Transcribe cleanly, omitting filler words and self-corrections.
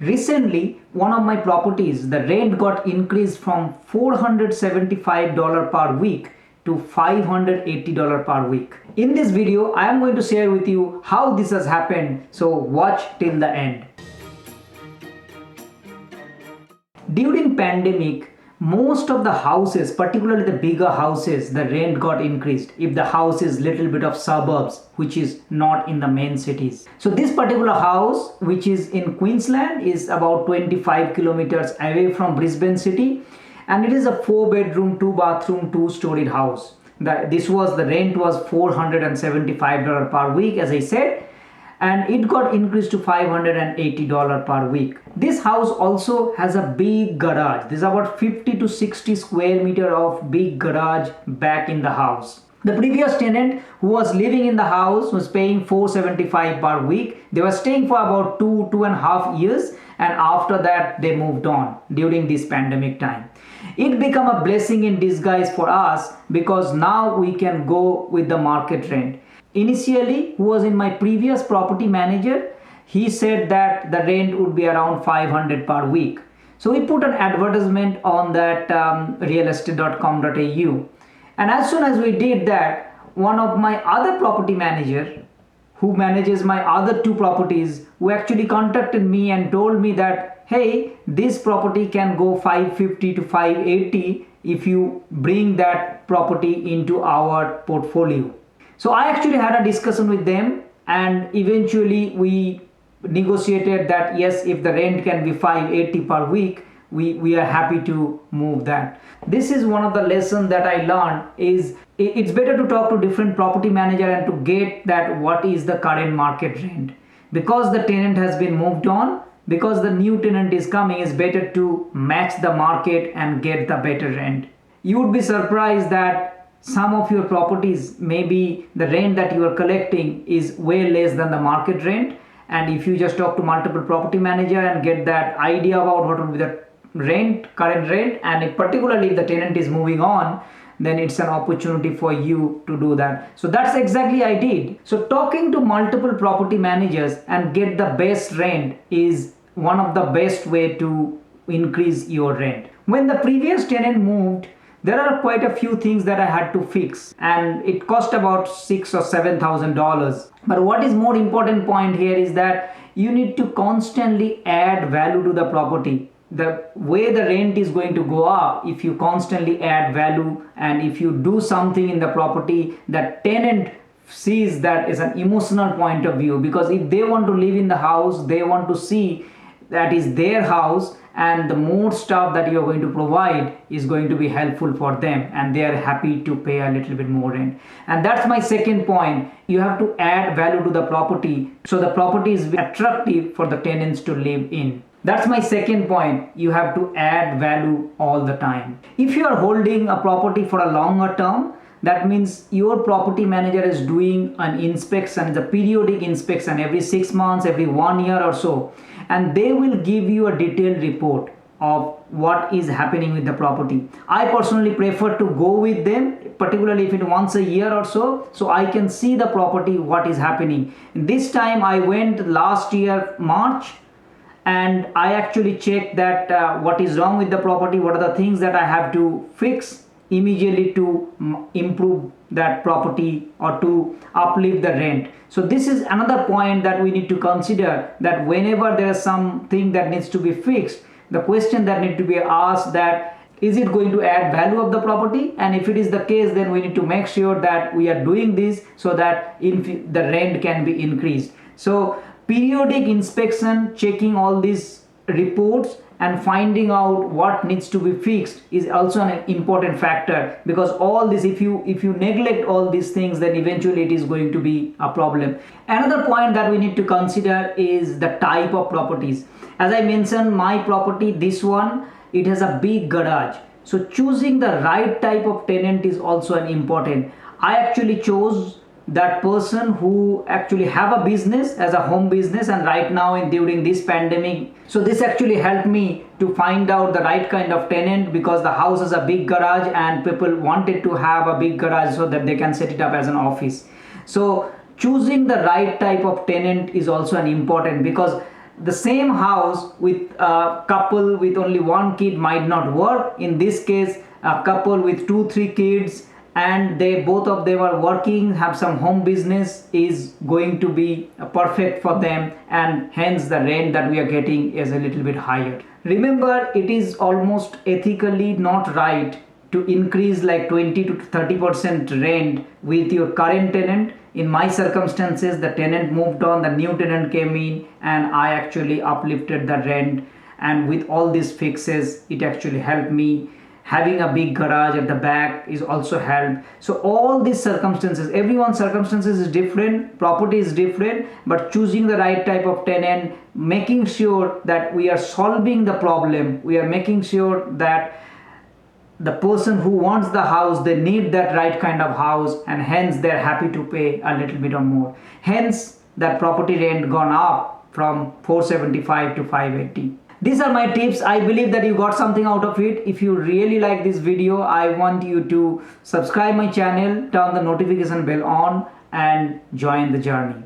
Recently, one of my properties, the rent got increased from $475 per week to $580 per week. In this video, I am going to share with you how this has happened, so watch till the end. During pandemic, most of the houses, particularly the bigger houses, the rent got increased if the house is little bit of suburbs which is not in the main cities. So this particular house, which is in Queensland, is about 25 kilometers away from Brisbane city, and it is a 4-bedroom 2-bathroom 2-storied house. The rent was $475 per week, as I said, and it got increased to $580 per week. This house also has a big garage. There's about 50 to 60 square meter of big garage back in the house. The previous tenant who was living in the house was paying $475 per week. They were staying for about 2.5 years, and after that they moved on during this pandemic time. It became a blessing in disguise for us because now we can go with the market rent. Initially, who was in my previous property manager, he said that the rent would be around $500 per week. So we put an advertisement on that realestate.com.au, and as soon as we did that, one of my other property manager who manages my other 2 properties, who actually contacted me and told me that, hey, this property can go 550 to 580 if you bring that property into our portfolio. So I actually had a discussion with them, and eventually we negotiated that yes, if the rent can be $580 per week, we are happy to move that. This is one of the lessons that I learned, is it's better to talk to different property manager and to get that what is the current market rent. Because the tenant has been moved on, because the new tenant is coming, it's better to match the market and get the better rent. You would be surprised that some of your properties, maybe the rent that you are collecting is way less than the market rent, and if you just talk to multiple property manager and get that idea about what will be the current rent, and if particularly if the tenant is moving on, then it's an opportunity for you to do that. So that's exactly I did. So talking to multiple property managers and get the best rent is one of the best way to increase your rent. When the previous tenant moved, there are quite a few things that I had to fix, and it cost about $6,000 or $7,000. But what is more important point here is that you need to constantly add value to the property. The way the rent is going to go up if you constantly add value, and if you do something in the property that tenant sees that as an emotional point of view, because if they want to live in the house, they want to see that is their house, and the more stuff that you are going to provide is going to be helpful for them, and they are happy to pay a little bit more rent. And that's my second point. You have to add value to the property so the property is attractive for the tenants to live in. That's my second point. You have to add value all the time. If you are holding a property for a longer term, that means your property manager is doing an inspection, the periodic inspection every 6 months, every 1 year or so, and they will give you a detailed report of what is happening with the property. I personally prefer to go with them, particularly if it once a year or so I can see the property, what is happening. This time I went last year March, and I actually checked that what is wrong with the property, what are the things that I have to fix immediately to improve that property or to uplift the rent. So this is another point that we need to consider, that whenever there is something that needs to be fixed, the question that need to be asked, that is it going to add value of the property, and if it is the case, then we need to make sure that we are doing this so that the rent can be increased. So periodic inspection, checking all these reports and finding out what needs to be fixed is also an important factor, because all this, if you neglect all these things, then eventually it is going to be a problem. Another point that we need to consider is the type of properties. As I mentioned, my property, this one, it has a big garage, so choosing the right type of tenant is also an important. I actually chose that person who actually have a business as a home business, and right now during this pandemic, so this actually helped me to find out the right kind of tenant, because the house is a big garage and people wanted to have a big garage so that they can set it up as an office. So choosing the right type of tenant is also an important, because the same house with a couple with only one kid might not work. In this case, a couple with 2 3 kids and they both of them are working, have some home business, is going to be perfect for them, and hence the rent that we are getting is a little bit higher. Remember, it is almost ethically not right to increase like 20 to 30% rent with your current tenant. In my circumstances, the tenant moved on, the new tenant came in, and I actually uplifted the rent. And with all these fixes, it actually helped me. Having a big garage at the back is also helped. So all these circumstances, everyone's circumstances is different, property is different, but choosing the right type of tenant, making sure that we are solving the problem, we are making sure that the person who wants the house, they need that right kind of house, and hence they're happy to pay a little bit or more. Hence that property rent gone up from 475 to 580. These are my tips. I believe that you got something out of it. If you really like this video, I want you to subscribe my channel, turn the notification bell on, and join the journey.